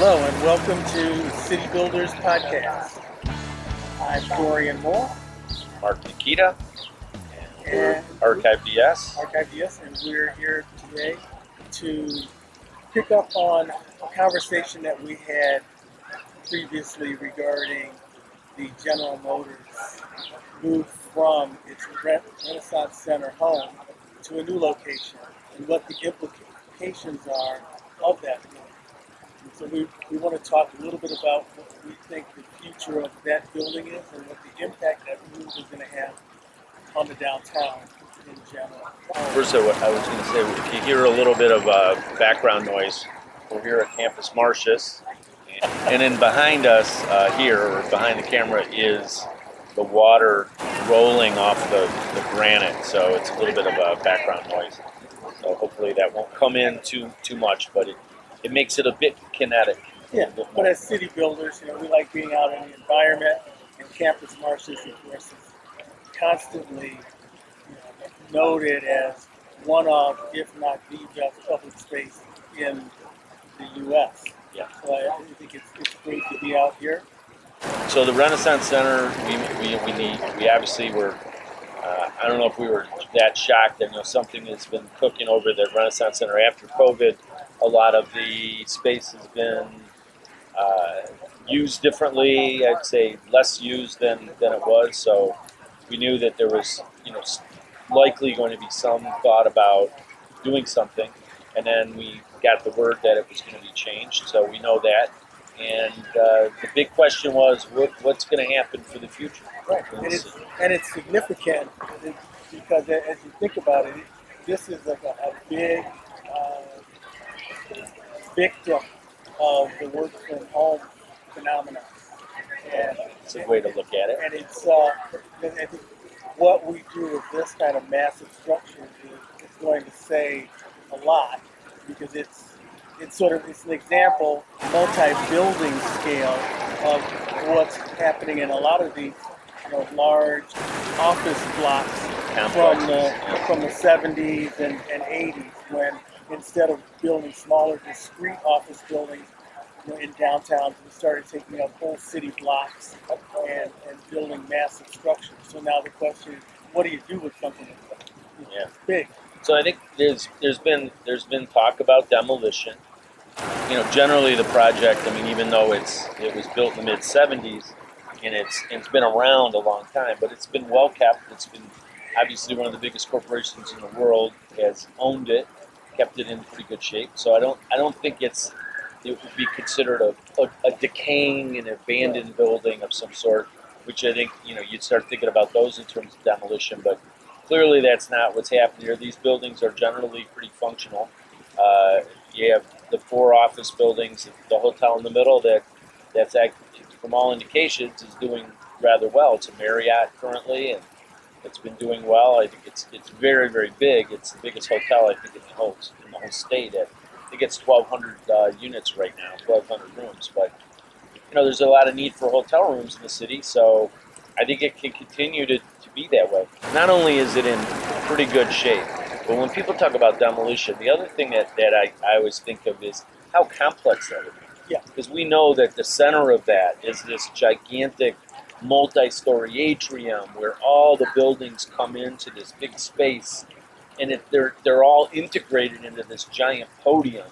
Hello and welcome to City Builders Podcast. I'm Dorian Moore. Mark and Nikita, And Archive DS. and we're here today to pick up on a conversation that we had previously regarding the General Motors move from its Renaissance Center home to a new location and what the implications are of that move. So we want to talk a little bit about what we think the future of that building is and what the impact that move is going to have on the downtown in general. First, I was going to say, if you hear a little bit of background noise, we're here at Campus Martius, and then behind us here, or behind the camera, is the water rolling off the granite, so it's a little bit of a background noise. So hopefully that won't come in too much, but it makes it a bit kinetic. Yeah, but as city builders, we like being out in the environment, and Campus Martius, of course, is constantly noted as one of, if not the best public space in the U.S. Yeah. So I think it's great to be out here. So the Renaissance Center, we obviously were. I don't know if we were that shocked that something has been cooking over the Renaissance Center after COVID. A lot of the space has been used differently. I'd say less used than it was. So we knew that there was likely going to be some thought about doing something, and then we got the word that it was going to be changed. So we know that. And the big question was, what's going to happen for the future? Right, and it's significant because as you think about it, this is like a big victim of the work from home phenomenon. And it's a way to look at it. And it's I think what we do with this kind of massive structure is going to say a lot, because it's an example, multi-building scale of what's happening in a lot of these large office blocks from the 70s and 80s, when instead of building smaller, discrete office buildings in downtowns, we started taking up whole city blocks and building massive structures. So now the question is, what do you do with something that's big? So I think there's been talk about demolition. Generally the project, even though it was built in the mid 70s and it's been around a long time, but it's been well kept. It's been obviously one of the biggest corporations in the world has owned it, kept it in pretty good shape. So I don't think it would be considered a decaying and abandoned building of some sort, which I think you'd start thinking about those in terms of demolition, but clearly that's not what's happened here. These buildings are generally pretty functional. You have the 4 office buildings, the hotel in the middle that's actually, from all indications, is doing rather well. It's a Marriott currently, and it's been doing well. I think it's very, very big. It's the biggest hotel, I think, in the whole state. I think it's 1,200 units right now, 1,200 rooms. But there's a lot of need for hotel rooms in the city, so I think it can continue to be that way. Not only is it in pretty good shape, but when people talk about demolition, the other thing that I always think of is how complex that would be. Yeah. Because we know that the center of that is this gigantic multi-story atrium where all the buildings come into this big space, and they're all integrated into this giant podium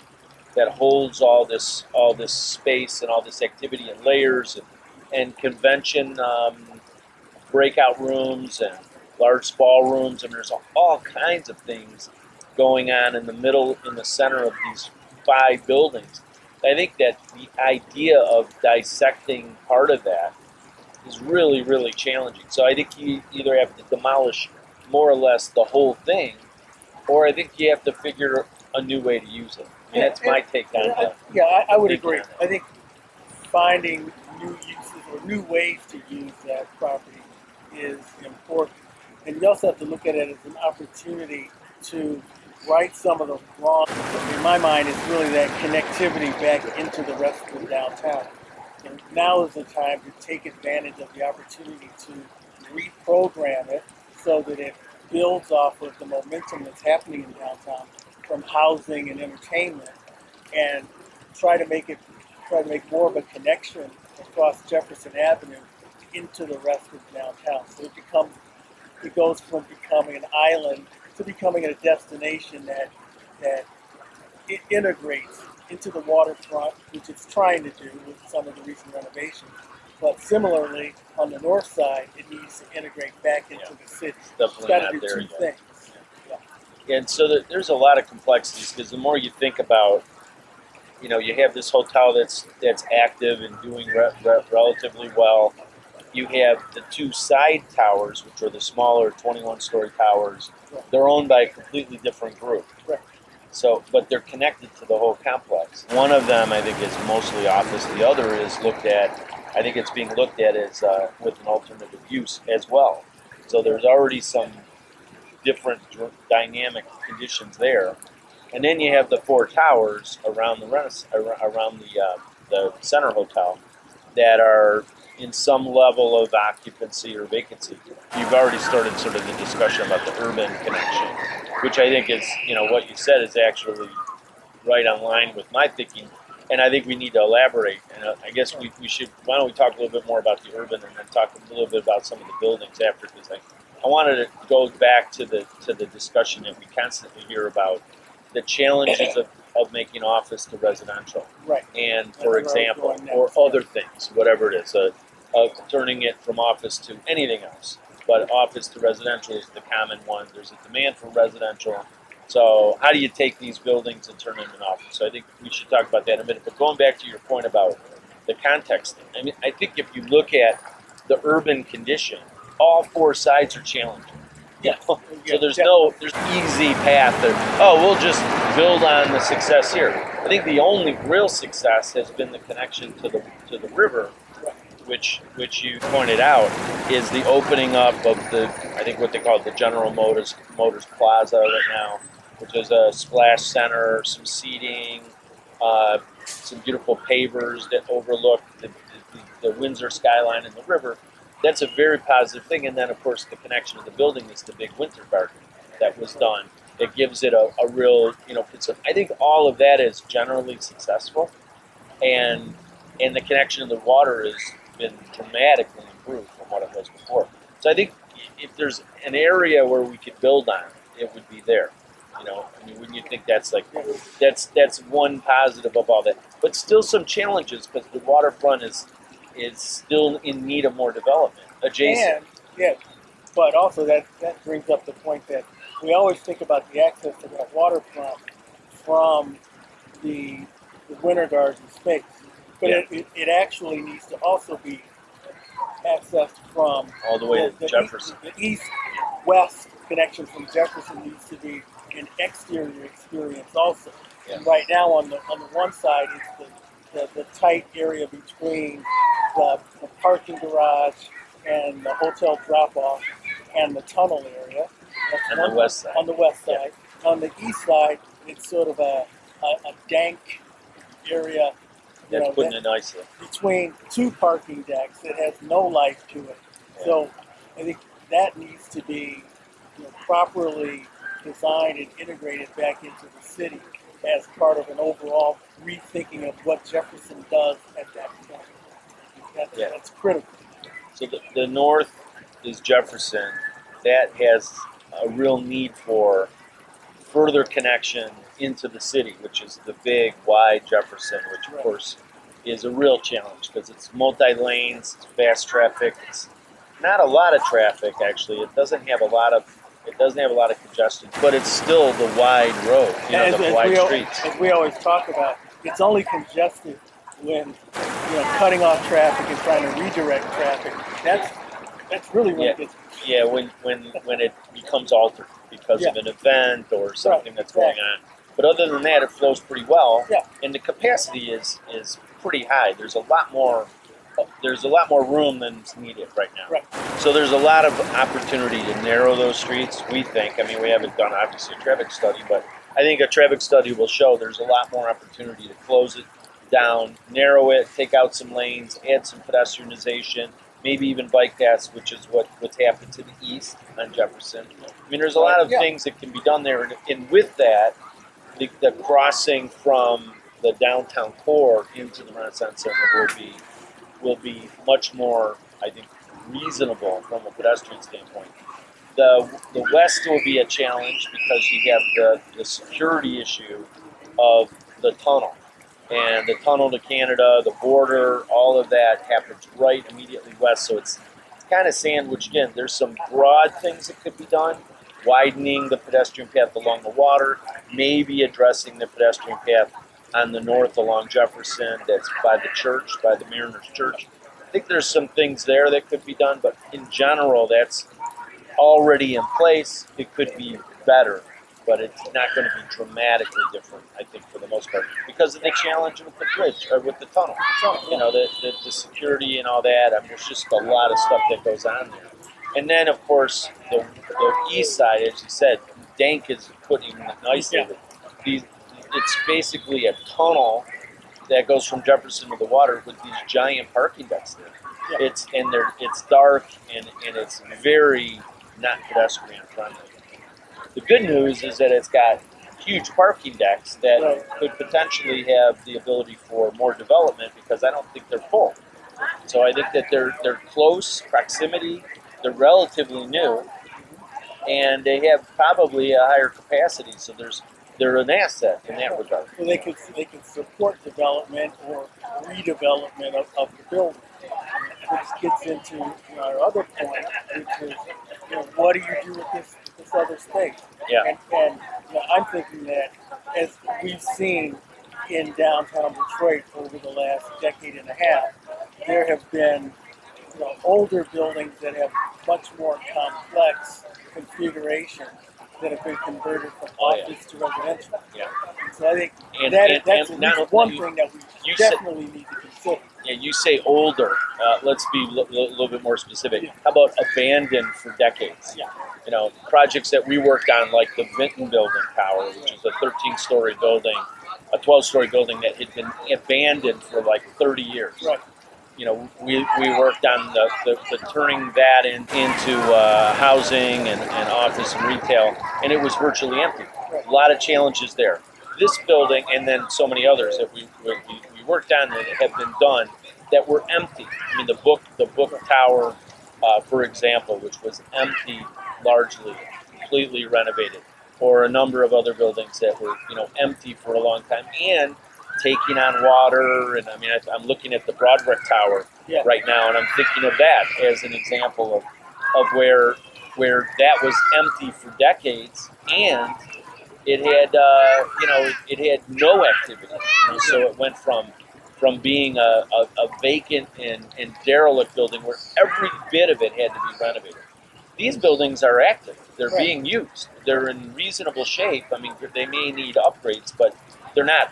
that holds all this space and all this activity and layers and convention breakout rooms and large ballrooms, and there's all kinds of things going on in the center of these 5 buildings. I think that the idea of dissecting part of that is really, really challenging. So I think you either have to demolish more or less the whole thing, or I think you have to figure a new way to use it. That's my take on it. Yeah, I would agree. I think finding new uses or new ways to use that property is important. And you also have to look at it as an opportunity to right some of the wrong. In my mind, it's really that connectivity back into the rest of the downtown. And now is the time to take advantage of the opportunity to reprogram it so that it builds off of the momentum that's happening in downtown from housing and entertainment, and try to make it try to make more of a connection across Jefferson Avenue into the rest of downtown. So it goes from becoming an island to becoming a destination that it integrates into the waterfront, which it's trying to do with some of the recent renovations. But similarly, on the north side, it needs to integrate back into the city. Definitely It's got not to do there two yet. things. And so there's a lot of complexities because the more you think about, you have this hotel that's active and doing relatively well. You have the two side towers, which are the smaller 21-story towers. Right. They're owned by a completely different group. Right. So, but they're connected to the whole complex. One of them, I think, is mostly office. The other is I think it's being looked at as with an alternative use as well. So there's already some different dynamic conditions there. And then you have the four towers around the center hotel that are in some level of occupancy or vacancy. You've already started sort of the discussion about the urban connection, which I think is, what you said is actually right on line with my thinking. And I think we need to elaborate. And I guess we should, why don't we talk a little bit more about the urban and then talk a little bit about some of the buildings after, because I wanted to go back to the discussion that we constantly hear about the challenges of making office to residential. Right. And for example, or other things, whatever it is, turning it from office to anything else. But office to residential is the common one. There's a demand for residential. So how do you take these buildings and turn them into an office? So I think we should talk about that in a minute. But going back to your point about the context thing, I mean, I think if you look at the urban condition, all four sides are challenging. Yeah. So there's easy path that, we'll just build on the success here. I think the only real success has been the connection to the river, which you pointed out is the opening up of I think what they call the General Motors Plaza right now, which is a splash center, some seating, some beautiful pavers that overlook the Windsor skyline and the river. That's a very positive thing. And then, of course, the connection to the building is the big winter garden that was done. It gives it a real, I think all of that is generally successful. And the connection to the water has been dramatically improved from what it was before. So I think if there's an area where we could build on, it would be there. Wouldn't you think that's one positive of all that? But still some challenges because the waterfront is still in need of more development adjacent. But also that brings up the point that we always think about the access to that waterfront from the winter garden space. But it actually needs to also be accessed from all the way to Jefferson. The east-west connection from Jefferson needs to be an exterior experience also. Yeah. And right now on the one side it's the tight area between the parking garage and the hotel drop-off and the tunnel area. That's on the west side. On the west side. Yeah. On the east side, it's sort of a dank area. That's putting it nicely. Between two parking decks that has no life to it. Yeah. So I think that needs to be properly designed and integrated back into the city as part of an overall rethinking of what Jefferson does at that point. That's critical. So the north is Jefferson. That has a real need for further connection into the city, which is the big, wide Jefferson, which of course is a real challenge because it's multi-lanes, it's fast traffic. It's not a lot of traffic actually. It doesn't have a lot of congestion, but it's still the wide road, the wide streets. As we always talk about, it's only congested when cutting off traffic and trying to redirect traffic. That's really when it gets. Yeah, when it becomes altered because of an event or something that's going on. But other than that, it flows pretty well, and the capacity is pretty high. There's a lot more room than is needed right now. Right. So there's a lot of opportunity to narrow those streets, we think. I mean, we haven't done, obviously, a traffic study, but I think a traffic study will show there's a lot more opportunity to close it down, narrow it, take out some lanes, add some pedestrianization, maybe even bike paths, which is what's happened to the east on Jefferson. I mean, there's a lot of things that can be done there. And with that, the crossing from the downtown core into the Renaissance Center will be much more, I think, reasonable from a pedestrian standpoint. The west will be a challenge because you have the security issue of the tunnel. And the tunnel to Canada, the border, all of that happens right immediately west. So it's kind of sandwiched in. There's some broad things that could be done, widening the pedestrian path along the water, maybe addressing the pedestrian path on the north along Jefferson that's by the church, by the Mariners Church. I think there's some things there that could be done, but in general, that's already in place. It could be better, but it's not going to be dramatically different, I think, for the most part, because of the challenge with the bridge, or with the tunnel. You know, the security and all that. I mean, there's just a lot of stuff that goes on there. And then, of course, the east side, as you said, Dank is putting it nicely. Yeah. It's basically a tunnel that goes from Jefferson to the water with these giant parking decks there. Yeah. It's dark and it's very not pedestrian friendly. The good news is that it's got huge parking decks that could potentially have the ability for more development because I don't think they're full. So I think that they're close proximity, they're relatively new, and they have probably a higher capacity. So they're an asset in that regard. So they can support development or redevelopment of the building. Which gets into our other point, which is, what do you do with this other space? Yeah. And I'm thinking that as we've seen in downtown Detroit over the last decade and a half, there have been older buildings that have much more complex configurations that have been converted from office to residential. Yeah. So I think that's one thing that we definitely need to consider. Yeah, you say older. Let's be a little bit more specific. How about abandoned for decades? Yeah. Projects that we worked on, like the Vinton Building Tower, which is a 13-story building, a 12-story building that had been abandoned for like 30 years. Right. We worked on the turning that into housing and office and retail, and it was virtually empty. Right. A lot of challenges there. This building, and then so many others that we worked on that have been done that were empty. I mean, the book tower, for example, which was empty largely, completely renovated, or a number of other buildings that were empty for a long time and taking on water. And I mean, I'm looking at the Broadwick Tower right now, and I'm thinking of that as an example of where that was empty for decades and it had it had no activity. So it went from being a vacant and derelict building where every bit of it had to be renovated. These buildings are active. They're being used. They're in reasonable shape. I mean, they may need upgrades, but they're not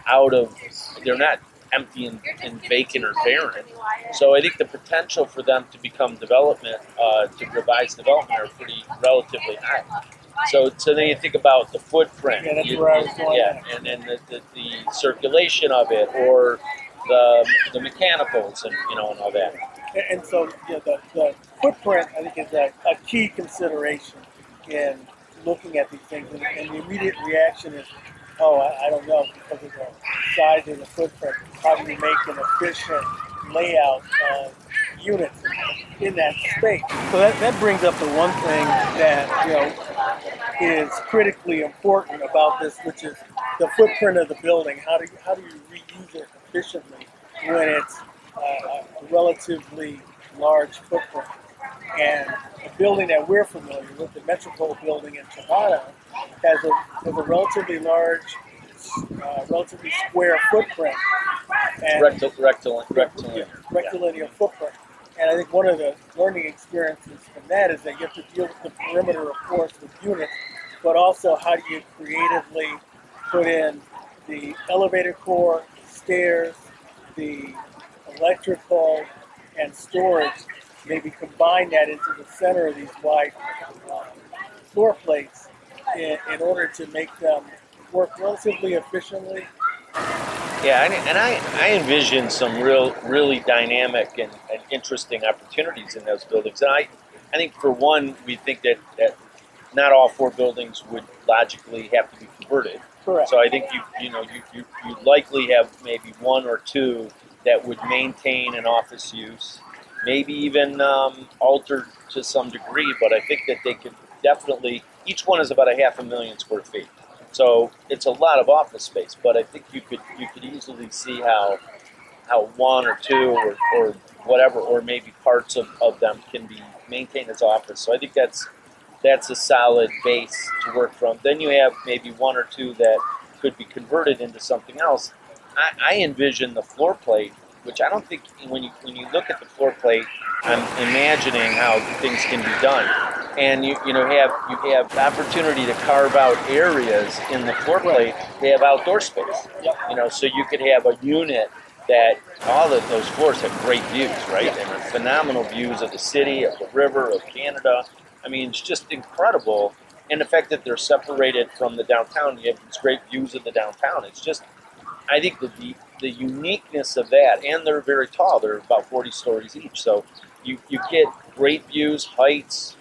empty and vacant or barren. So I think the potential for them to become development, to revise development, are pretty relatively high. So then you think about the footprint. Yeah, that's where I was going. Yeah, and then the circulation of it, or the mechanicals, and and all that. And so the footprint, I think, is a key consideration in looking at these things. And the immediate reaction is, I don't know, because of the size of the footprint, how do you make an efficient layout of units in that space? So that brings up the one thing that is critically important about this, which is the footprint of the building. How do you reuse it efficiently when it's a relatively large footprint? And a building that we're familiar with, the Metropole building in Toronto, has a relatively large, relatively square footprint. And rectilinear footprint. And I think one of the learning experiences from that is that you have to deal with the perimeter, of course, with units, but also how do you creatively put in the elevator core, stairs, the electrical, and storage, maybe combine that into the center of these wide floor plates in order to make them work relatively efficiently. Yeah, and I envision some really dynamic and interesting opportunities in those buildings. And I think, for one, we think that not all 4 buildings would logically have to be converted. Correct. So I think you likely have maybe one or two that would maintain an office use, maybe even altered to some degree. But I think that they could definitely. Each one is about 500,000 square feet, so it's a lot of office space. But I think you could easily see how one or two or whatever, or maybe parts of them can be maintained as office. So I think that's a solid base to work from. Then you have maybe one or two that could be converted into something else. I envision the floor plate, which I don't think when you look at the floor plate, I'm imagining how things can be done, and you have opportunity to carve out areas in the floor plate. They have outdoor space, so you could have a unit that all of those floors have great views, right? And they're phenomenal views of the city, of the river, of Canada. I mean, it's just incredible. And the fact that they're separated from the downtown, you have these great views of the downtown. It's just, I think the uniqueness of that, and they're very tall. They're about 40 stories each. So you get great views, heights,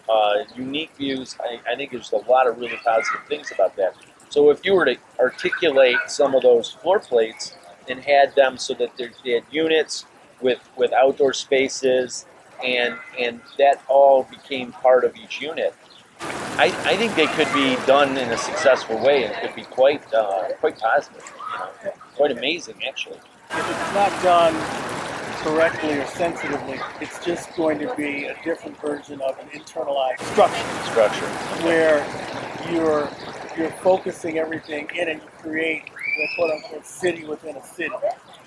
unique views. I think there's a lot of really positive things about that. So if you were to articulate some of those floor plates and had them so that they had units with outdoor spaces, and that all became part of each unit, I think they could be done in a successful way and could be quite positive, quite amazing actually. If it's not done correctly or sensitively, it's just going to be a different version of an internalized structure where you're focusing everything in, and you create the quote unquote city within a city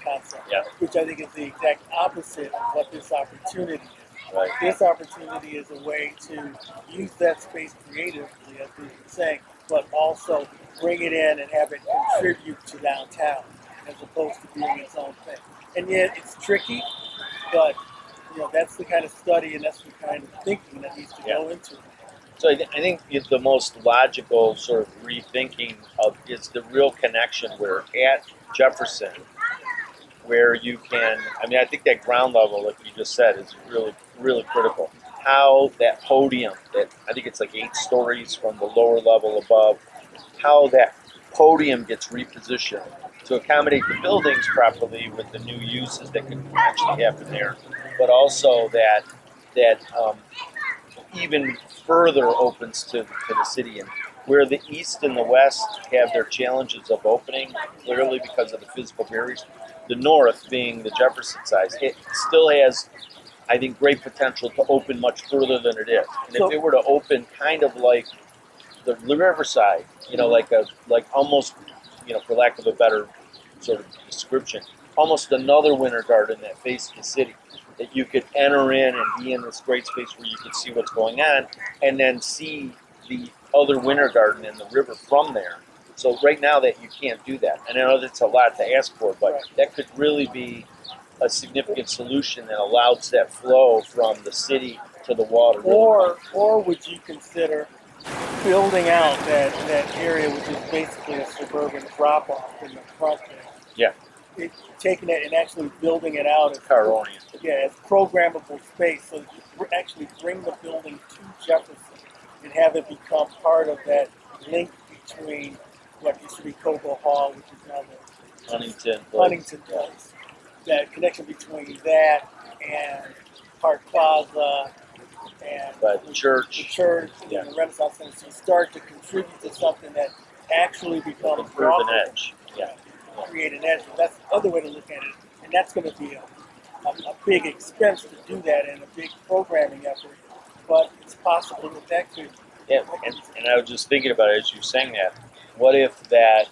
concept, which I think is the exact opposite of what this opportunity is. Right. This opportunity is a way to use that space creatively, as we were saying, but also bring it in and have it contribute to downtown as opposed to being its own thing. And yet it's tricky, but that's the kind of study and that's the kind of thinking that needs to go into it. So I think the most logical sort of rethinking of is the real connection where at Jefferson, where you can, I think that ground level, like you just said, is really, really critical. How that podium, that I think it's like 8 stories from the lower level above, how that podium gets repositioned to accommodate the buildings properly with the new uses that could actually happen there, but also that even further opens to the city, and where the east and the west have their challenges of opening, clearly because of the physical barriers. The north, being the Jefferson side, it still has, I think, great potential to open much further than it is. And if it were to open kind of like the riverside, like almost, for lack of a better sort of description, almost another winter garden that faced the city, that you could enter in and be in this great space where you could see what's going on, and then see the other winter garden in the river from there. So right now that you can't do that. And I know that's a lot to ask for, but that could really be a significant solution that allows that flow from the city to the water. Or would you consider building out that area, which is basically a suburban drop-off in the front there? Yeah. Taking it and actually building it out as car-oriented. Yeah, as programmable space, so you actually bring the building to Jefferson and have it become part of that link between what used to be Cobo Hall, which is now the Huntington Place. That connection between that and Park Plaza and the church, and the Renaissance Center. So you start to contribute to something that actually becomes urban edge. Create an edge. That's the other way to look at it, and that's going to be a big expense to do that and a big programming effort. But it's possible that could. Yeah, and I was just thinking about it as you were saying that. What if that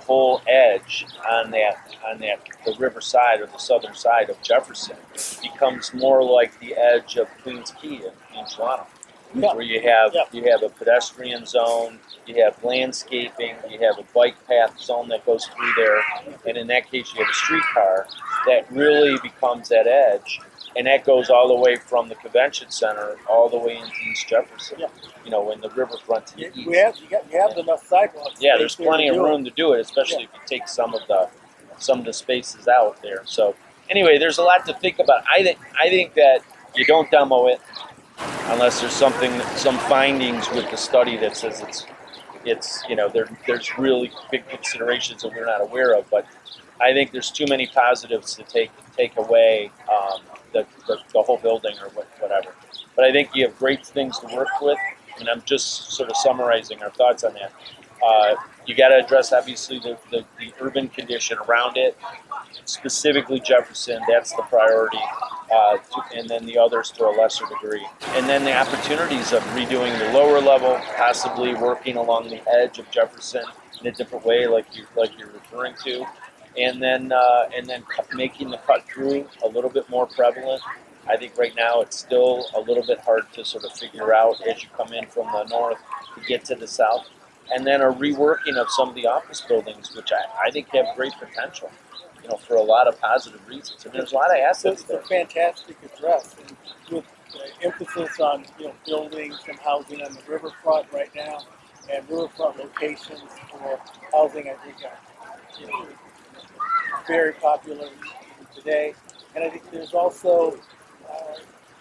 whole edge on the river side or the southern side of Jefferson becomes more like the edge of Queens Quay in Toronto, where you have a pedestrian zone, you have landscaping, you have a bike path zone that goes through there, and in that case you have a streetcar that really becomes that edge, and that goes all the way from the convention center all the way into East Jefferson. In the riverfront to the east. You have enough sidewalks. Yeah, there's plenty of room to do it, especially if you take some of the spaces out there. So anyway, there's a lot to think about. I think that you don't demo it unless there's some findings with the study that says it's there's really big considerations that we're not aware of. But I think there's too many positives to take away the whole building or whatever. But I think you have great things to work with, and I'm just sort of summarizing our thoughts on that. You got to address obviously the urban condition around it, specifically Jefferson. That's the priority, and then the others to a lesser degree. And then the opportunities of redoing the lower level, possibly working along the edge of Jefferson in a different way, like you're referring to, and then making the cut through a little bit more prevalent. I think right now it's still a little bit hard to sort of figure out as you come in from the north to get to the south. And then a reworking of some of the office buildings, which I think have great potential, for a lot of positive reasons. And there's a lot of assets It's a there. fantastic address, and with emphasis on building some housing on the riverfront right now, and riverfront locations for housing. I think are very popular today, and I think there's also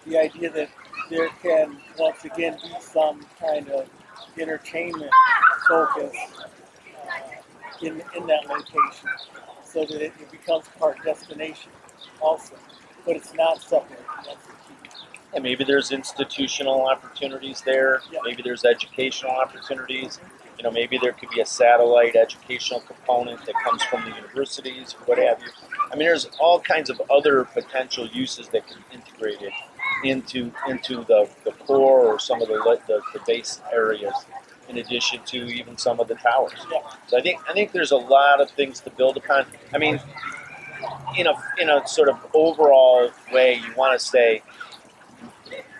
the idea that there can once again be some kind of entertainment focus in that location, so that it becomes part destination also, but it's not separated. That's the key. And maybe there's institutional opportunities there. Yeah. Maybe there's educational opportunities. Maybe there could be a satellite educational component that comes from the universities or what have you. I mean, there's all kinds of other potential uses that can be integrated into the core or some of the base areas, in addition to even some of the towers. Yeah. So I think there's a lot of things to build upon. I mean, in a sort of overall way, you want to say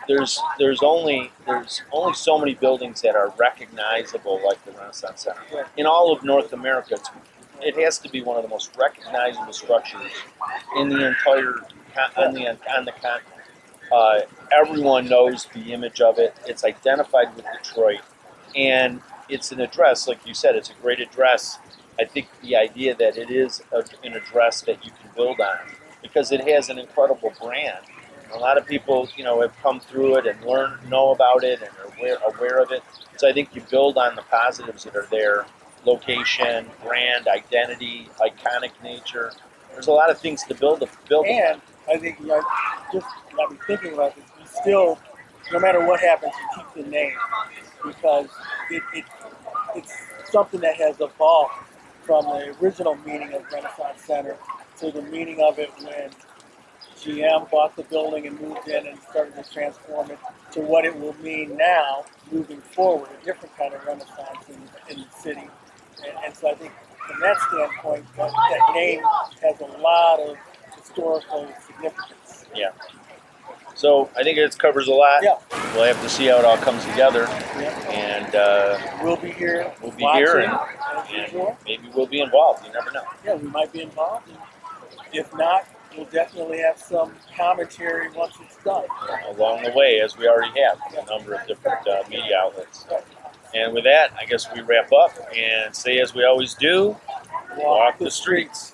there's only so many buildings that are recognizable like the Renaissance Center. Right. In all of North America, it has to be one of the most recognizable structures in the entire on the continent. Everyone knows the image of it. It's identified with Detroit, and it's an address, like you said. It's a great address. I think the idea that it is an address that you can build on, because it has an incredible brand. A lot of people, have come through it and know about it, and are aware of it. So I think you build on the positives that are there: location, brand, identity, iconic nature. There's a lot of things to build. And I think just got me thinking about this. You still, no matter what happens, you keep the name, because it's something that has evolved from the original meaning of Renaissance Center to the meaning of it when GM bought the building and moved in and started to transform it to what it will mean now, moving forward, a different kind of Renaissance in the city. And so I think from that standpoint, that name has a lot of historical significance. Yeah. So I think it covers a lot. Yeah. We'll have to see how it all comes together, Yeah. and We'll be here. we'll be here, and and maybe we'll be involved. You never know. yeah, we might be involved. And if not, we'll definitely have some commentary once it's done. Along the way, as we already have a number of different media outlets. And with that, I guess we wrap up and say, as we always do, walk the streets.